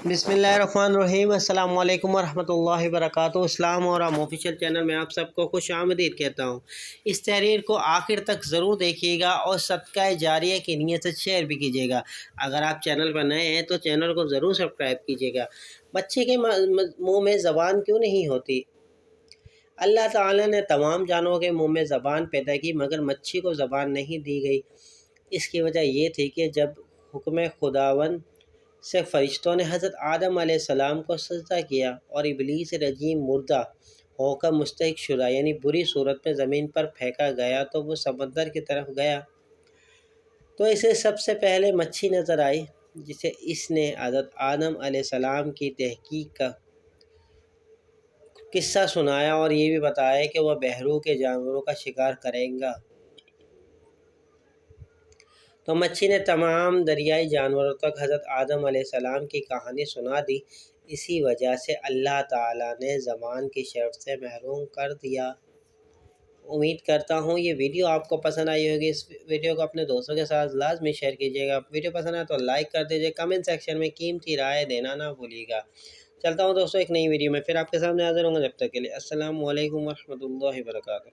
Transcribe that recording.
بسم اللہ الرحمن الرحیم۔ السلام علیکم ورحمۃ اللہ وبرکاتہ۔ اسلام اور آفیشیل چینل میں آپ سب کو خوش آمدید کہتا ہوں۔ اس تحریر کو آخر تک ضرور دیکھیے گا اور صدقہ جاریہ کی نیت سے شیئر بھی کیجیے گا۔ اگر آپ چینل پر نئے ہیں تو چینل کو ضرور سبسکرائب کیجیے گا۔ بچے کے منہ میں زبان کیوں نہیں ہوتی؟ اللہ تعالیٰ نے تمام جانوروں کے منہ میں زبان پیدا کی مگر مچھی کو زبان نہیں دی گئی۔ اس کی وجہ یہ تھی کہ جب حکم خداوند سے فرشتوں نے حضرت آدم علیہ السلام کو سجدہ کیا اور ابلیس رجیم مردہ ہو کر مستحق شدہ یعنی بری صورت میں زمین پر پھینکا گیا تو وہ سمندر کی طرف گیا تو اسے سب سے پہلے مچھی نظر آئی، جسے اس نے حضرت آدم علیہ السلام کی تحقیق کا قصہ سنایا اور یہ بھی بتایا کہ وہ بحروں کے جانوروں کا شکار کرے گا۔ تو مچھی نے تمام دریائی جانوروں تک حضرت آدم علیہ السلام کی کہانی سنا دی۔ اسی وجہ سے اللہ تعالیٰ نے زبان کی شرف سے محروم کر دیا۔ امید کرتا ہوں یہ ویڈیو آپ کو پسند آئی ہوگی۔ اس ویڈیو کو اپنے دوستوں کے ساتھ لازمی شیئر کیجیے گا۔ ویڈیو پسند آئے تو لائک کر دیجیے، کمنٹ سیکشن میں قیمتی رائے دینا نہ بھولیے گا۔ چلتا ہوں دوستوں ایک نئی ویڈیو میں پھر آپ کے سامنے حاضر ہوں گا، جب تک کے لیے السلام علیکم ورحمۃ اللہ وبرکاتہ۔